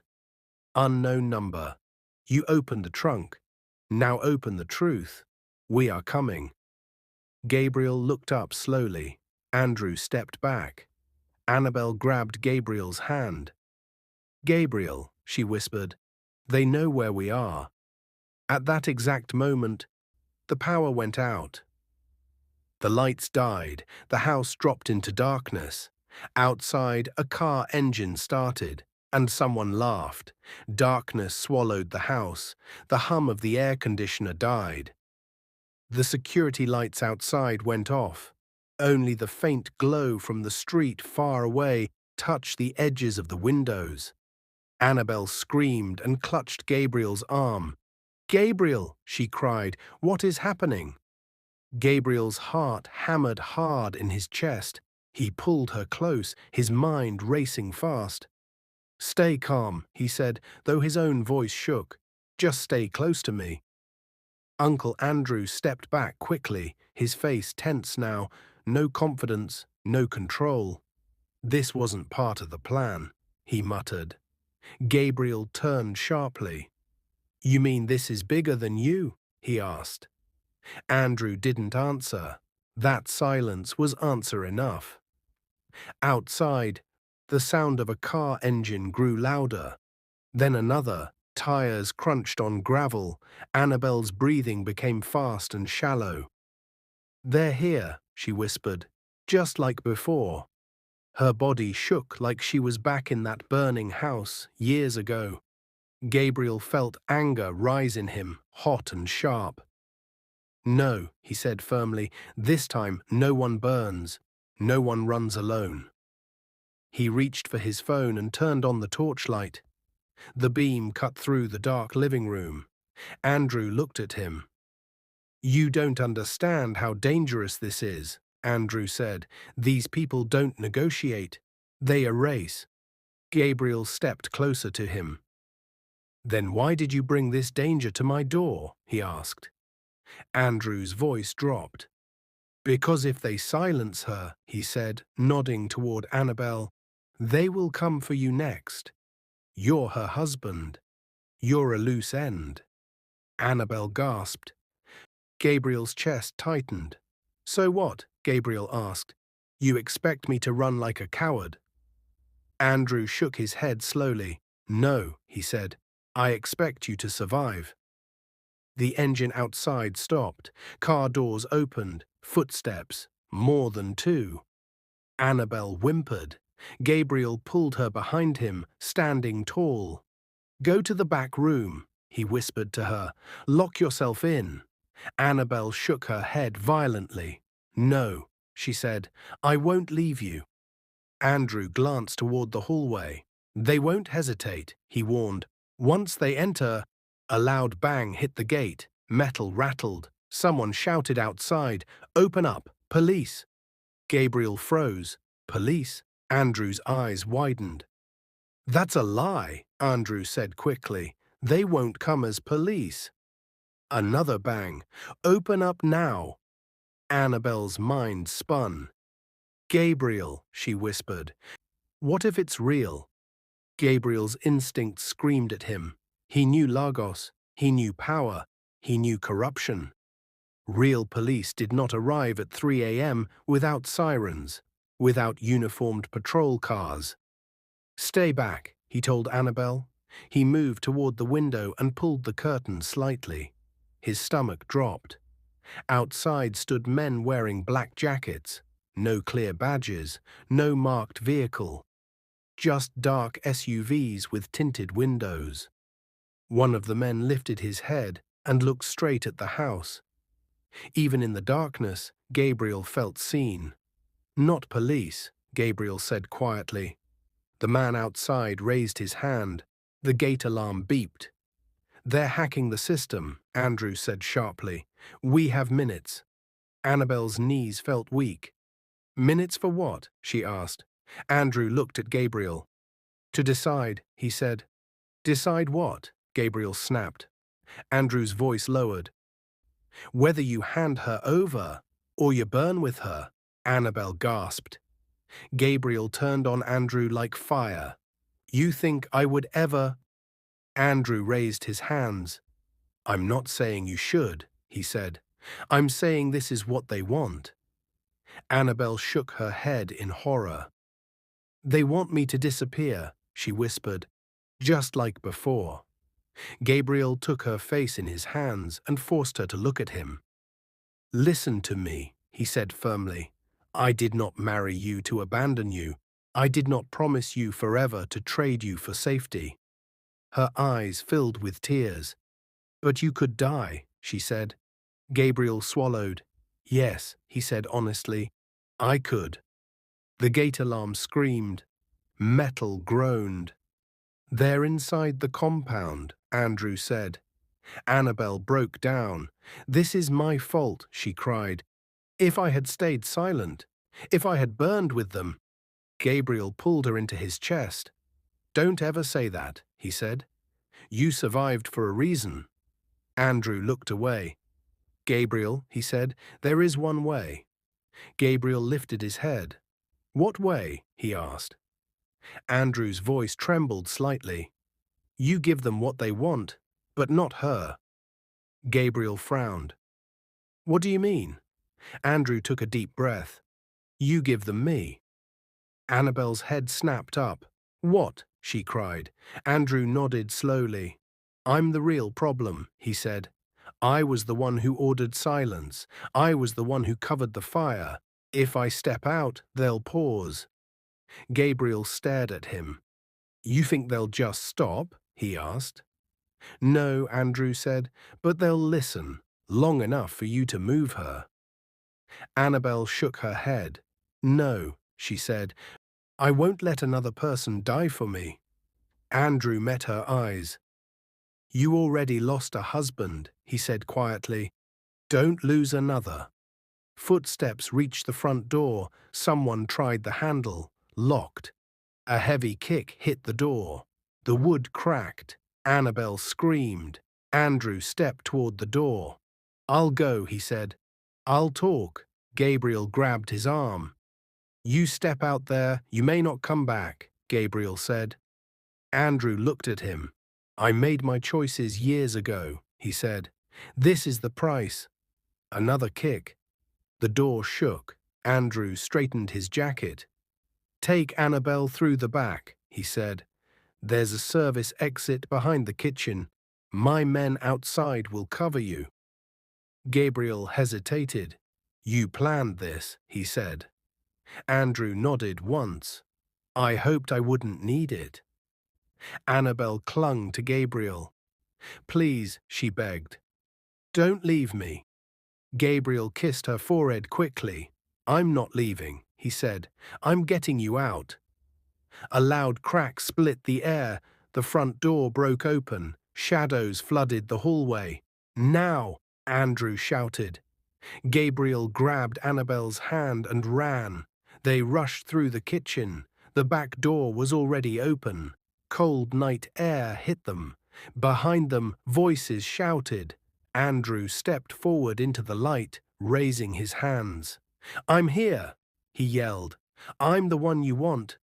"Unknown number. You opened the trunk. Now open the truth. We are coming." Gabriel looked up slowly. Andrew stepped back. Annabelle grabbed Gabriel's hand. "Gabriel," she whispered, "they know where we are." At that exact moment, the power went out. The lights died. The house dropped into darkness. Outside, a car engine started, And someone laughed. Darkness swallowed the house. The hum of the air conditioner died. The security lights outside went off. Only the faint glow from the street far away touched the edges of the windows. Annabelle screamed and clutched Gabriel's arm. "Gabriel!" she cried. "What is happening?" Gabriel's heart hammered hard in his chest. He pulled her close, his mind racing fast. "Stay calm," he said, though his own voice shook. "Just stay close to me." Uncle Andrew stepped back quickly, his face tense now. No confidence, no control. "This wasn't part of the plan," he muttered. Gabriel turned sharply. "You mean this is bigger than you?" he asked. Andrew didn't answer. That silence was answer enough. Outside, the sound of a car engine grew louder. Then another. Tires crunched on gravel. Annabelle's breathing became fast and shallow. "They're here," she whispered, "just like before." Her body shook like she was back in that burning house years ago. Gabriel felt anger rise in him, hot and sharp. "No," he said firmly, "this time no one burns. No one runs alone." He reached for his phone and turned on the torchlight. The beam cut through the dark living room. Andrew looked at him. "You don't understand how dangerous this is," Andrew said. "These people don't negotiate. They erase." Gabriel stepped closer to him. "Then why did you bring this danger to my door?" he asked. Andrew's voice dropped. "Because if they silence her," he said, nodding toward Annabelle, "they will come for you next. You're her husband. You're a loose end." Annabelle gasped. Gabriel's chest tightened. "So what?" Gabriel asked. "You expect me to run like a coward?" Andrew shook his head slowly. "No," he said. "I expect you to survive." The engine outside stopped. Car doors opened. Footsteps. More than two. Annabelle whimpered. Gabriel pulled her behind him, standing tall. "Go to the back room," he whispered to her. "Lock yourself in." Annabelle shook her head violently. "No," she said, "I won't leave you." Andrew glanced toward the hallway. "They won't hesitate," he warned. "Once they enter—" A loud bang hit the gate. Metal rattled. Someone shouted outside, "Open up! Police!" Gabriel froze. "Police?" Andrew's eyes widened. "That's a lie," Andrew said quickly. "They won't come as police." Another bang. "Open up now!" Annabelle's mind spun. "Gabriel," she whispered. "What if it's real?" Gabriel's instinct screamed at him. He knew Lagos. He knew power. He knew corruption. Real police did not arrive at 3 a.m. without sirens, without uniformed patrol cars. "Stay back," he told Annabelle. He moved toward the window and pulled the curtain slightly. His stomach dropped. Outside stood men wearing black jackets. No clear badges, no marked vehicle. Just dark SUVs with tinted windows. One of the men lifted his head and looked straight at the house. Even in the darkness, Gabriel felt seen. "Not police," Gabriel said quietly. The man outside raised his hand. The gate alarm beeped. "They're hacking the system," Andrew said sharply. "We have minutes." Annabelle's knees felt weak. "Minutes for what?" she asked. Andrew looked at Gabriel. "To decide," he said. "Decide what?" Gabriel snapped. Andrew's voice lowered. "Whether you hand her over or you burn with her," Annabelle gasped. Gabriel turned on Andrew like fire. "You think I would ever—" Andrew raised his hands. "I'm not saying you should," he said. "I'm saying this is what they want." Annabelle shook her head in horror. "They want me to disappear," she whispered, "just like before." Gabriel took her face in his hands and forced her to look at him. "Listen to me," he said firmly. "I did not marry you to abandon you. I did not promise you forever to trade you for safety. Her eyes filled with tears. But you could die, she said. Gabriel swallowed. Yes, he said honestly. I could. The gate alarm screamed. Metal groaned. They're inside the compound, Andrew said. Annabelle broke down. This is my fault, she cried. If I had stayed silent, if I had burned with them. Gabriel pulled her into his chest. Don't ever say that, he said. You survived for a reason. Andrew looked away. Gabriel, he said, there is one way. Gabriel lifted his head. What way? He asked. Andrew's voice trembled slightly. You give them what they want, but not her. Gabriel frowned. What do you mean? Andrew took a deep breath. You give them me. Annabelle's head snapped up. What? She cried. Andrew nodded slowly. I'm the real problem, he said. I was the one who ordered silence. I was the one who covered the fire. If I step out, they'll pause. Gabriel stared at him. You think they'll just stop? He asked. No, Andrew said, but they'll listen, long enough for you to move her. Annabelle shook her head. No, she said, I won't let another person die for me. Andrew met her eyes. You already lost a husband, he said quietly. Don't lose another. Footsteps reached the front door. Someone tried the handle, locked. A heavy kick hit the door. The wood cracked. Annabelle screamed. Andrew stepped toward the door. I'll go, he said. I'll talk. Gabriel grabbed his arm. You step out there, you may not come back, Gabriel said. Andrew looked at him. I made my choices years ago, he said. This is the price. Another kick. The door shook. Andrew straightened his jacket. Take Annabelle through the back, he said. There's a service exit behind the kitchen. My men outside will cover you. Gabriel hesitated. You planned this, he said. Andrew nodded once. I hoped I wouldn't need it. Annabelle clung to Gabriel. Please, she begged. Don't leave me. Gabriel kissed her forehead quickly. I'm not leaving, he said. I'm getting you out. A loud crack split the air. The front door broke open. Shadows flooded the hallway. Now, Andrew shouted. Gabriel grabbed Annabelle's hand and ran. They rushed through the kitchen. The back door was already open. Cold night air hit them. Behind them, voices shouted. Andrew stepped forward into the light, raising his hands. I'm here, he yelled. I'm the one you want.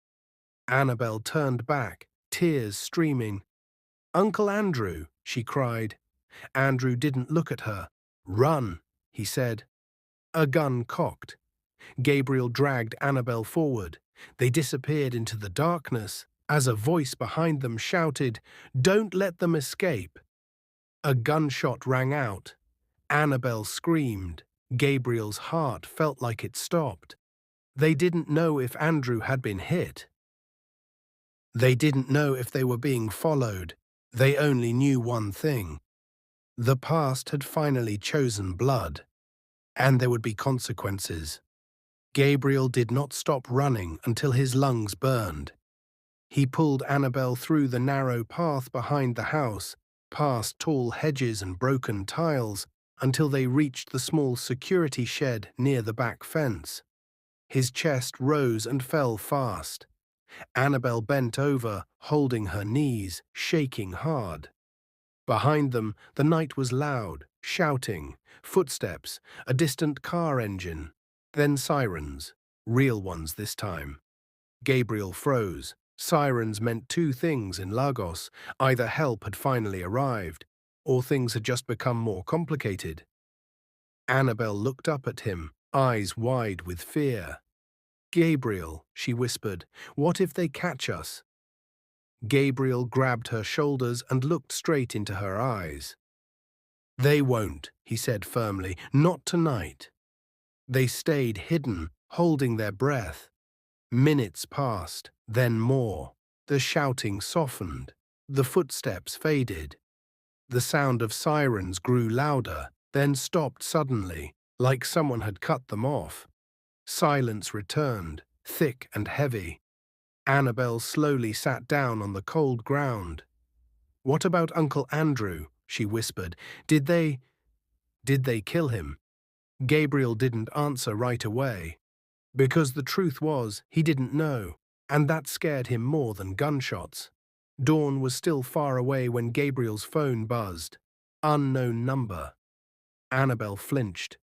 Annabelle turned back, tears streaming. Uncle Andrew, she cried. Andrew didn't look at her. Run, he said. A gun cocked. Gabriel dragged Annabelle forward. They disappeared into the darkness as a voice behind them shouted, Don't let them escape. A gunshot rang out. Annabelle screamed. Gabriel's heart felt like it stopped. They didn't know if Andrew had been hit. They didn't know if they were being followed. They only knew one thing. The past had finally chosen blood, and there would be consequences. Gabriel did not stop running until his lungs burned. He pulled Annabelle through the narrow path behind the house, past tall hedges and broken tiles, until they reached the small security shed near the back fence. His chest rose and fell fast. Annabelle bent over, holding her knees, shaking hard. Behind them, the night was loud, shouting, footsteps, a distant car engine, then sirens, real ones this time. Gabriel froze. Sirens meant two things in Lagos. Either help had finally arrived, or things had just become more complicated. Annabelle looked up at him, eyes wide with fear. Gabriel, she whispered, what if they catch us? Gabriel grabbed her shoulders and looked straight into her eyes. They won't, he said firmly, not tonight. They stayed hidden, holding their breath. Minutes passed, then more. The shouting softened. The footsteps faded. The sound of sirens grew louder, then stopped suddenly, like someone had cut them off. Silence returned, thick and heavy. Annabelle slowly sat down on the cold ground. "What about Uncle Andrew?" she whispered. Did they kill him?" Gabriel didn't answer right away, because the truth was he didn't know, and that scared him more than gunshots. Dawn was still far away when Gabriel's phone buzzed. Unknown number. Annabelle flinched.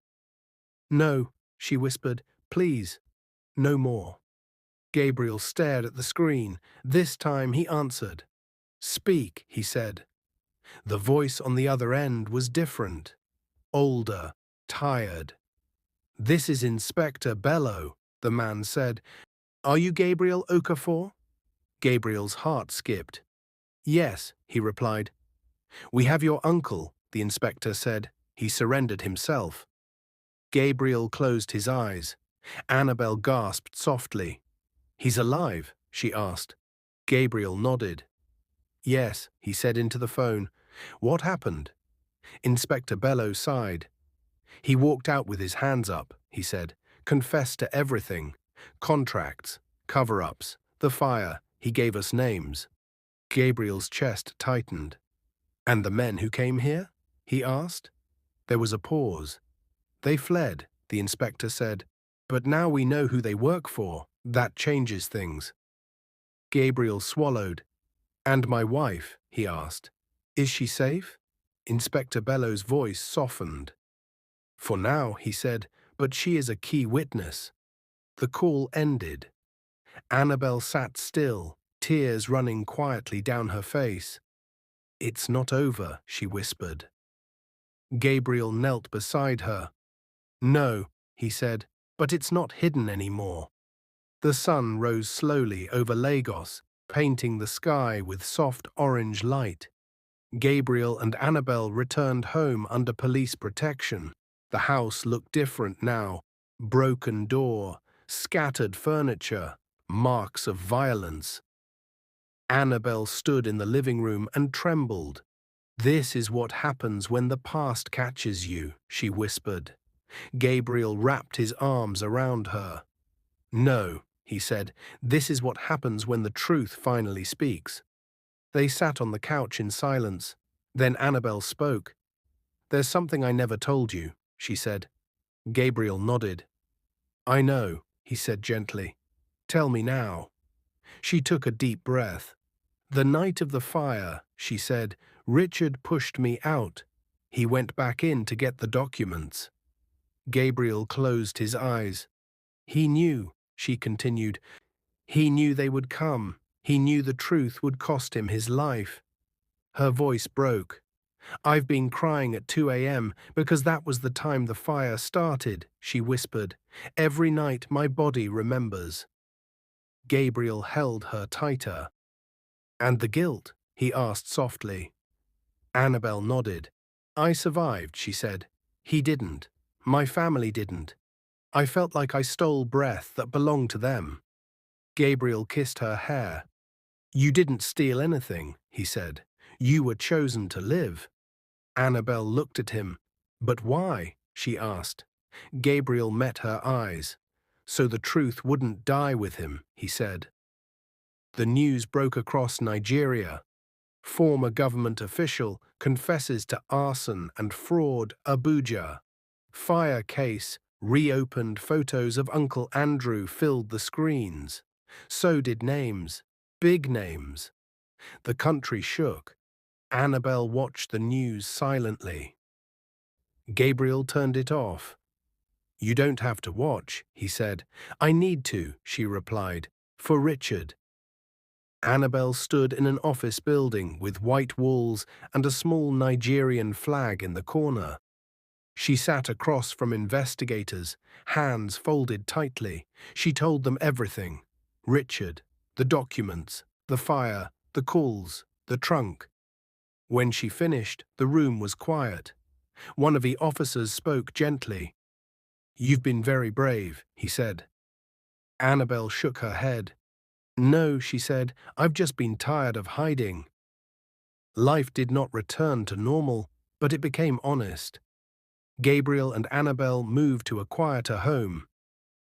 "No," she whispered. "Please, no more." Gabriel stared at the screen. This time he answered. "Speak," he said. The voice on the other end was different. Older, tired. "This is Inspector Bello," the man said. "Are you Gabriel Okafor?" Gabriel's heart skipped. "Yes," he replied. "We have your uncle," the inspector said. He surrendered himself. Gabriel closed his eyes. Annabelle gasped softly. "He's alive?" she asked. Gabriel nodded. "Yes," he said into the phone. "What happened?" Inspector Bello sighed. "He walked out with his hands up," he said. "Confessed to everything. Contracts, cover-ups, the fire. He gave us names." Gabriel's chest tightened. "And the men who came here?" he asked. There was a pause. "They fled," the inspector said. "But now we know who they work for. That changes things." Gabriel swallowed. "And my wife?" he asked. "Is she safe?" Inspector Bello's voice softened. "For now," he said, "but she is a key witness." The call ended. Annabelle sat still, tears running quietly down her face. "It's not over," she whispered. Gabriel knelt beside her. "No," he said, "but it's not hidden anymore." The sun rose slowly over Lagos, painting the sky with soft orange light. Gabriel and Annabelle returned home under police protection. The house looked different now. Broken door, scattered furniture, marks of violence. Annabelle stood in the living room and trembled. "This is what happens when the past catches you," she whispered. Gabriel wrapped his arms around her. "No," he said, "this is what happens when the truth finally speaks." They sat on the couch in silence. Then Annabelle spoke. "There's something I never told you," she said. Gabriel nodded. "I know," he said gently. "Tell me now." She took a deep breath. "The night of the fire," she said, "Richard pushed me out. He went back in to get the documents." Gabriel closed his eyes. "He knew," she continued. "He knew they would come. He knew the truth would cost him his life." Her voice broke. "I've been crying at 2 a.m. because that was the time the fire started," she whispered. "Every night my body remembers." Gabriel held her tighter. "And the guilt?" he asked softly. Annabelle nodded. "I survived," she said. "He didn't. My family didn't. I felt like I stole breath that belonged to them." Gabriel kissed her hair. "You didn't steal anything," he said. "You were chosen to live." Annabelle looked at him. "But why?" she asked. Gabriel met her eyes. "So the truth wouldn't die with him," he said. The news broke across Nigeria. Former government official confesses to arson and fraud, Abuja. Fire case reopened. Photos of Uncle Andrew filled the screens. So did names, big names. The country shook. Annabelle watched the news silently. Gabriel turned it off. "You don't have to watch," he said. "I need to," she replied, "for Richard." Annabelle stood in an office building with white walls and a small Nigerian flag in the corner. She sat across from investigators, hands folded tightly. She told them everything. Richard, the documents, the fire, the calls, the trunk. When she finished, the room was quiet. One of the officers spoke gently. "You've been very brave," he said. Annabelle shook her head. No, she said, I've just been tired of hiding. Life did not return to normal, but it became honest. Gabriel and Annabelle moved to a quieter home.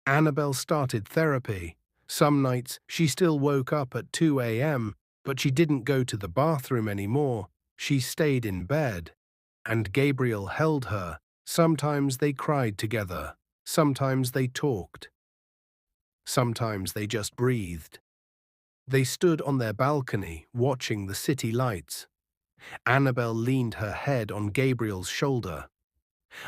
Annabelle started therapy. Some nights she still woke up at 2 a.m., but she didn't go to the bathroom anymore. She stayed in bed. And Gabriel held her. Sometimes they cried together. Sometimes they talked. Sometimes they just breathed. They stood on their balcony, watching the city lights. Annabelle leaned her head on Gabriel's shoulder.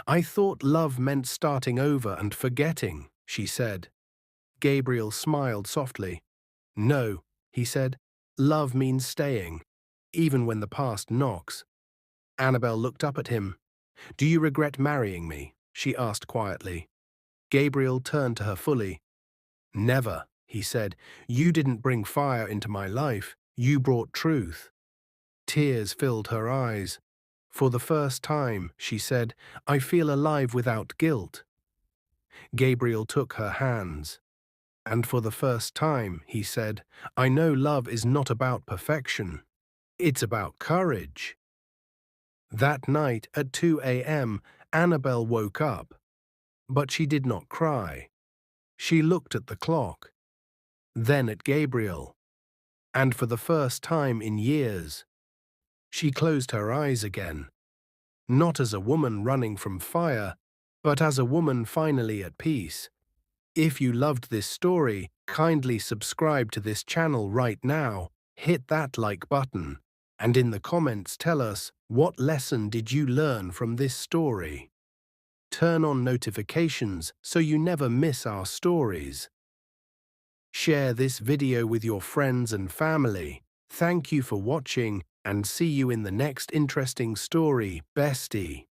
I thought love meant starting over and forgetting, she said. Gabriel smiled softly. No, he said, love means staying, even when the past knocks. Annabelle looked up at him. Do you regret marrying me? She asked quietly. Gabriel turned to her fully. Never, he said. You didn't bring fire into my life. You brought truth. Tears filled her eyes. For the first time, she said, I feel alive without guilt. Gabriel took her hands. And for the first time, he said, I know love is not about perfection. It's about courage. That night at 2 a.m., Annabelle woke up. But she did not cry. She looked at the clock. Then at Gabriel. And for the first time in years, she closed her eyes again. Not as a woman running from fire, but as a woman finally at peace. If you loved this story, kindly subscribe to this channel right now, hit that like button, and in the comments tell us, what lesson did you learn from this story? Turn on notifications so you never miss our stories. Share this video with your friends and family. Thank you for watching, and see you in the next interesting story, bestie.